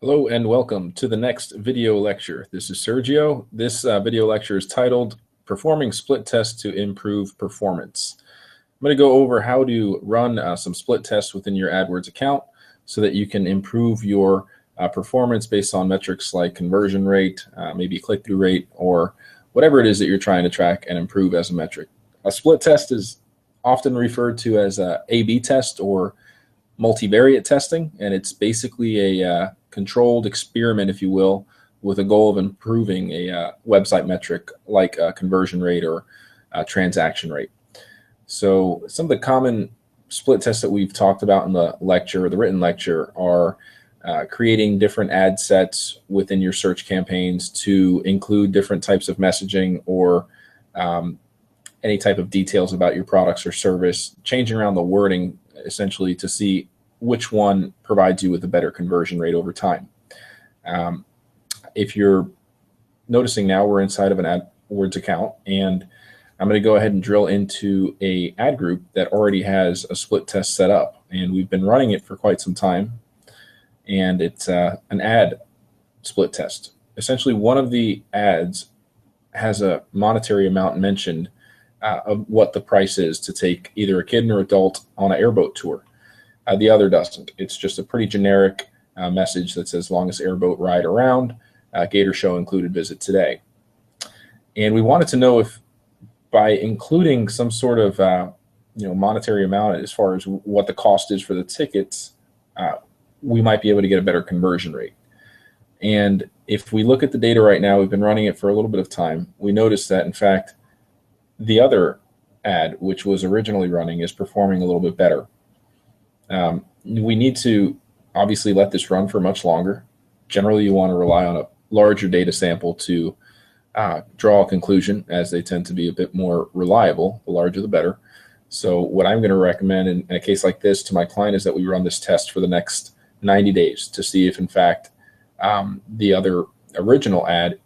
Hello and welcome to the next video lecture. This is Sergio. This video lecture is titled Performing Split Tests to Improve Performance. I'm going to go over how to run some split tests within your AdWords account so that you can improve your performance based on metrics like conversion rate, maybe click-through rate, or whatever it is that you're trying to track and improve as a metric. A split test is often referred to as a A/B test or multivariate testing, and it's basically a controlled experiment, if you will, with a goal of improving a website metric like conversion rate or transaction rate. So some of the common split tests that we've talked about in the lecture, the written lecture, are creating different ad sets within your search campaigns to include different types of messaging or any type of details about your products or service, changing around the wording essentially to see which one provides you with a better conversion rate over time. If you're noticing now, we're inside of an AdWords account, and I'm going to go ahead and drill into a ad group that already has a split test set up, and we've been running it for quite some time, and it's an ad split test. Essentially, one of the ads has a monetary amount mentioned of what the price is to take either a kid or adult on an airboat tour. The other doesn't. It's just a pretty generic message that says longest airboat ride around, Gator Show included, visit today. And we wanted to know if by including some sort of monetary amount as far as what the cost is for the tickets, we might be able to get a better conversion rate. And if we look at the data right now, we've been running it for a little bit of time, we noticed that in fact the other ad, which was originally running, is performing a little bit better. We need to obviously let this run for much longer. Generally, you want to rely on a larger data sample to draw a conclusion, as they tend to be a bit more reliable. The larger, the better. So what I'm going to recommend in a case like this to my client is that we run this test for the next 90 days to see if, in fact, the other original ad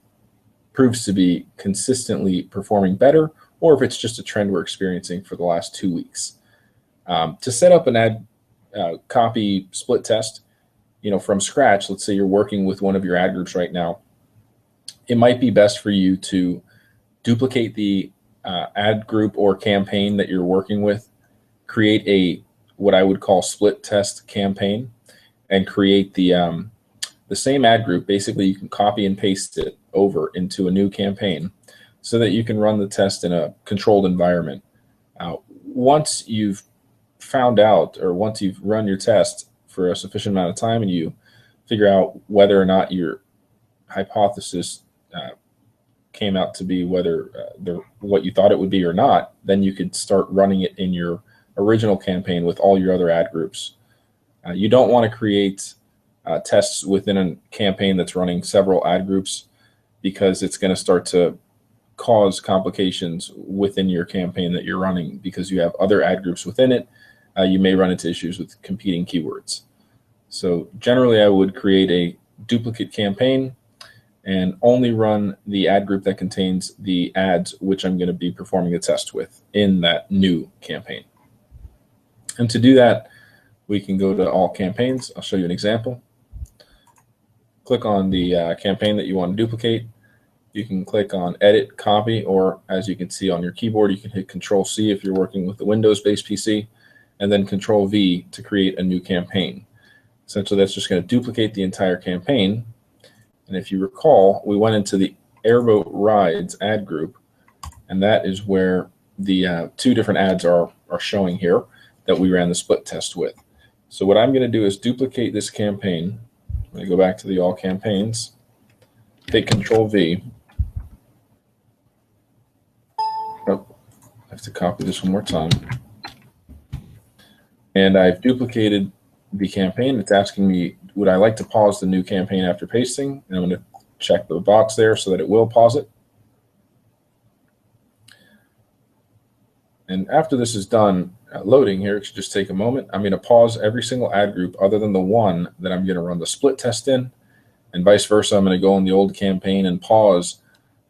proves to be consistently performing better, or if it's just a trend we're experiencing for the last 2 weeks. To set up an ad copy split test, from scratch, let's say you're working with one of your ad groups right now, it might be best for you to duplicate the ad group or campaign that you're working with, create a what I would call split test campaign, and create the same ad group. Basically, you can copy and paste it over into a new campaign so that you can run the test in a controlled environment. Once you've found out, or once you've run your test for a sufficient amount of time and you figure out whether or not your hypothesis came out to be whether what you thought it would be or not, then you could start running it in your original campaign with all your other ad groups. You don't want to create tests within a campaign that's running several ad groups, because it's going to start to cause complications within your campaign that you're running, because you have other ad groups within it. You may run into issues with competing keywords. So generally, I would create a duplicate campaign and only run the ad group that contains the ads which I'm going to be performing the test with in that new campaign. And to do that, we can go to all campaigns. I'll show you an example. Click on the campaign that you want to duplicate. You can click on Edit, Copy, or as you can see on your keyboard, you can hit Control-C if you're working with the Windows-based PC, and then Control-V to create a new campaign. Essentially, that's just going to duplicate the entire campaign. And if you recall, we went into the Airboat Rides ad group, and that is where the two different ads are showing here that we ran the split test with. So what I'm going to do is duplicate this campaign. I'm going to go back to the All Campaigns, hit Control-V. Oh, I have to copy this one more time. And I've duplicated the campaign. It's asking me, would I like to pause the new campaign after pasting? And I'm going to check the box there so that it will pause it. And after this is done loading here, it should just take a moment. I'm going to pause every single ad group other than the one that I'm going to run the split test in, and vice versa. I'm going to go in the old campaign and pause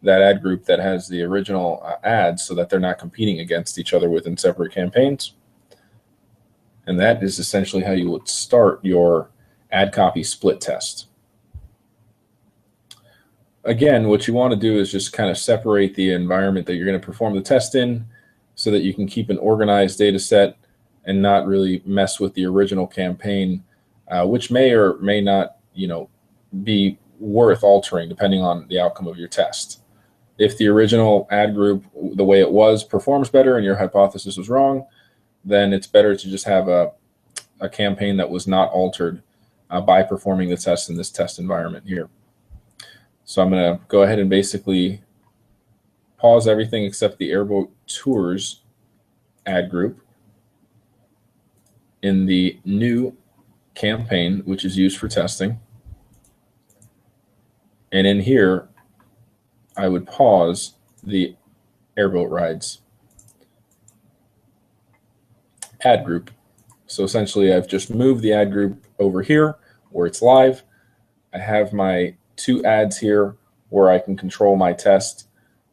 that ad group that has the original ads so that they're not competing against each other within separate campaigns. And that is essentially how you would start your ad copy split test. again, what you want to do is just kind of separate the environment that you're going to perform the test in so that you can keep an organized data set and not really mess with the original campaign, which may or may not, be worth altering depending on the outcome of your test. If the original ad group, the way it was, performs better and your hypothesis was wrong, then it's better to just have a campaign that was not altered by performing the test in this test environment here. So I'm going to go ahead and basically pause everything except the Airboat Tours ad group in the new campaign, which is used for testing. And in here, I would pause the Airboat Rides ad group. So essentially, I've just moved the ad group over here where it's live. I have my 2 ads here where I can control my test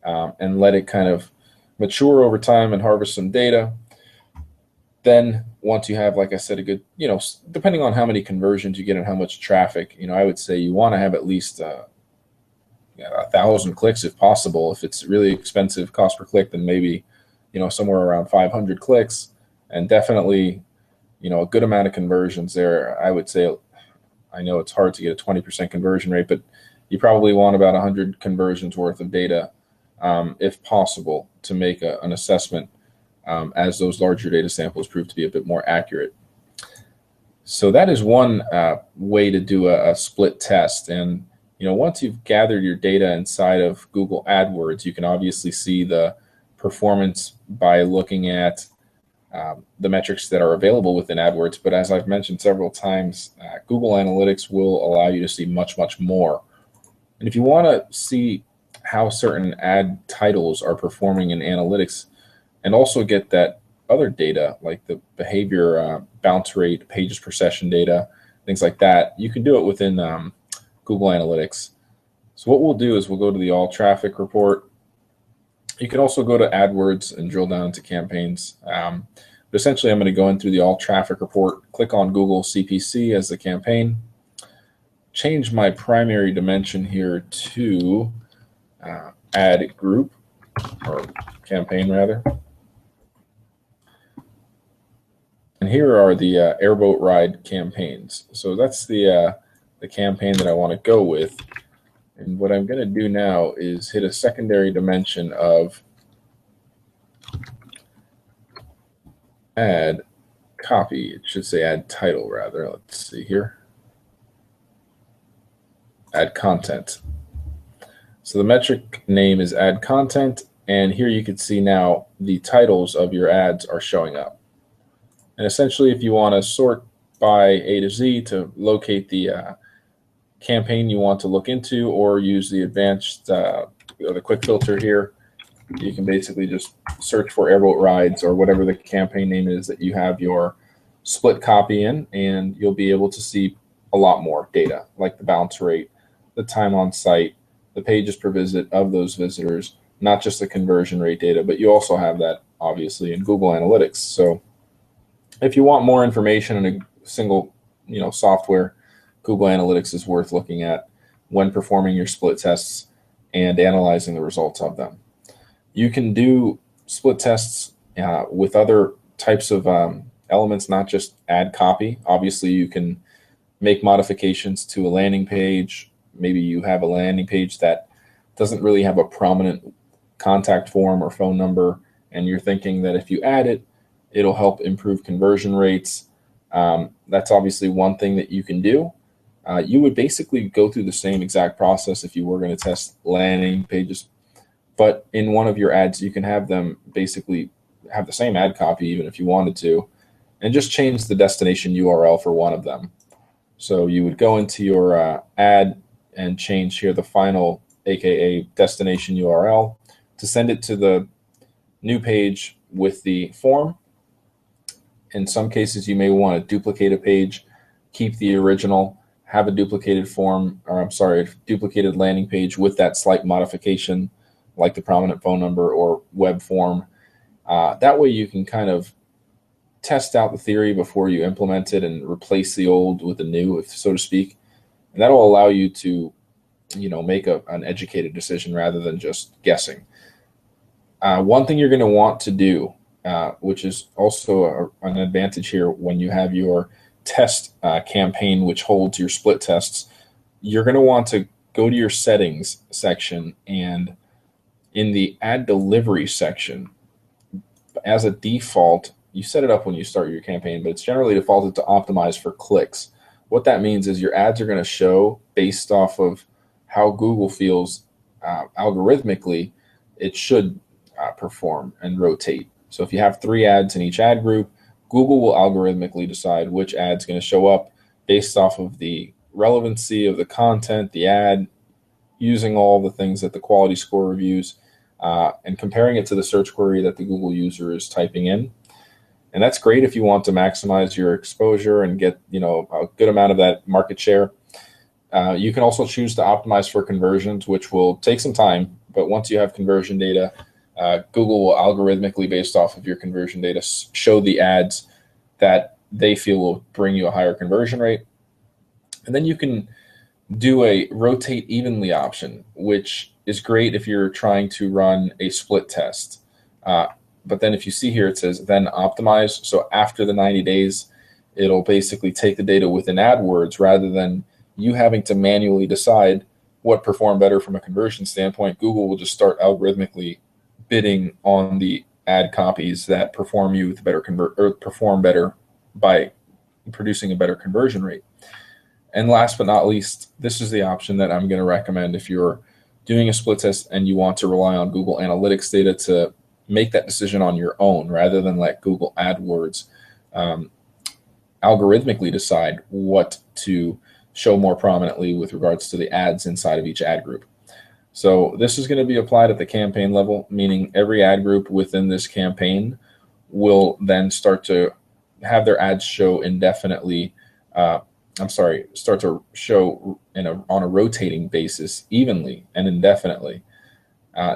and let it kind of mature over time and harvest some data. Then once you have, like I said, a good, depending on how many conversions you get and how much traffic, I would say you want to have at least 1,000 clicks if possible. If it's really expensive cost per click, then maybe, somewhere around 500 clicks, and definitely, a good amount of conversions there. I would say, I know it's hard to get a 20% conversion rate, but you probably want about 100 conversions worth of data, if possible, to make an assessment as those larger data samples prove to be a bit more accurate. So that is one way to do a split test. And once you've gathered your data inside of Google AdWords, you can obviously see the performance by looking at the metrics that are available within AdWords. But as I've mentioned several times, Google Analytics will allow you to see much, much more. And if you want to see how certain ad titles are performing in analytics and also get that other data like the behavior, bounce rate, pages per session data, things like that, you can do it within Google Analytics. So what we'll do is we'll go to the all traffic report. You can also go to AdWords and drill down into campaigns. But essentially, I'm going to go in through the all traffic report, click on Google CPC as the campaign, change my primary dimension here to ad group, or campaign rather. And here are the Airboat Ride campaigns. So that's the campaign that I want to go with. And what I'm going to do now is hit a secondary dimension of ad copy. It should say ad title rather. Let's see here. Ad content. So the metric name is ad content. And here you can see now the titles of your ads are showing up. And essentially, if you want to sort by A to Z to locate the campaign you want to look into, or use the advanced the quick filter here, you can basically just search for Airboat Rides or whatever the campaign name is that you have your split copy in, and you'll be able to see a lot more data, like the bounce rate, the time on site, the pages per visit of those visitors, not just the conversion rate data, but you also have that obviously in Google Analytics. So if you want more information in a single software, Google Analytics is worth looking at when performing your split tests and analyzing the results of them. You can do split tests with other types of elements, not just ad copy. Obviously, you can make modifications to a landing page. Maybe you have a landing page that doesn't really have a prominent contact form or phone number, and you're thinking that if you add it, it'll help improve conversion rates. That's obviously one thing that you can do. You would basically go through the same exact process if you were going to test landing pages, but in one of your ads, you can have them basically have the same ad copy, even if you wanted to, and just change the destination URL for one of them. So you would go into your ad and change here the final, aka destination URL, to send it to the new page with the form. In some cases, you may want to duplicate a page, keep the original, have a duplicated form, or duplicated landing page with that slight modification, like the prominent phone number or web form. That way you can kind of test out the theory before you implement it and replace the old with the new, so to speak. And that'll allow you to make an educated decision rather than just guessing. One thing you're going to want to do, which is also an advantage here when you have your test campaign, which holds your split tests, you're going to want to go to your settings section, and in the ad delivery section, as a default, you set it up when you start your campaign, but it's generally defaulted to optimize for clicks. What that means is your ads are going to show based off of how Google feels algorithmically it should perform and rotate. So if you have 3 ads in each ad group, Google will algorithmically decide which ad's going to show up based off of the relevancy of the content, the ad, using all the things that the quality score reviews, and comparing it to the search query that the Google user is typing in. And that's great if you want to maximize your exposure and get a good amount of that market share. You can also choose to optimize for conversions, which will take some time, but once you have conversion data, Google will algorithmically, based off of your conversion data, show the ads that they feel will bring you a higher conversion rate. And then you can do a rotate evenly option, which is great if you're trying to run a split test. But then if you see here, it says then optimize. So after the 90 days, it'll basically take the data within AdWords rather than you having to manually decide what performed better from a conversion standpoint. Google will just start algorithmically bidding on the ad copies that perform you with better perform better by producing a better conversion rate. And last but not least, this is the option that I'm going to recommend if you're doing a split test and you want to rely on Google Analytics data to make that decision on your own rather than let Google AdWords algorithmically decide what to show more prominently with regards to the ads inside of each ad group. So this is going to be applied at the campaign level, meaning every ad group within this campaign will then start to have their ads show indefinitely. Start to show on a rotating basis evenly and indefinitely.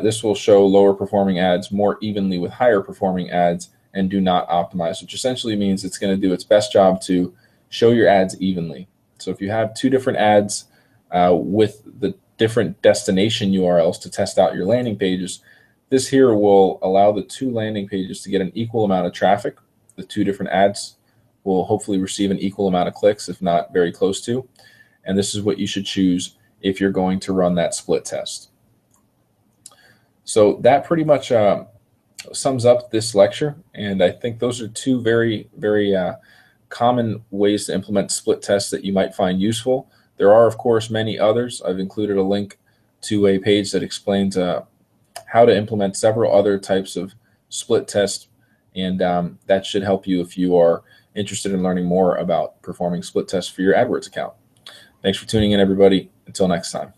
This will show lower performing ads more evenly with higher performing ads and do not optimize, which essentially means it's going to do its best job to show your ads evenly. So if you have 2 different ads with the different destination URLs to test out your landing pages, this here will allow the 2 landing pages to get an equal amount of traffic. The 2 different ads will hopefully receive an equal amount of clicks, if not very close to. And this is what you should choose if you're going to run that split test. So that pretty much sums up this lecture. And I think those are 2 very, very common ways to implement split tests that you might find useful. There are, of course, many others. I've included a link to a page that explains how to implement several other types of split tests. And that should help you if you are interested in learning more about performing split tests for your AdWords account. Thanks for tuning in, everybody. Until next time.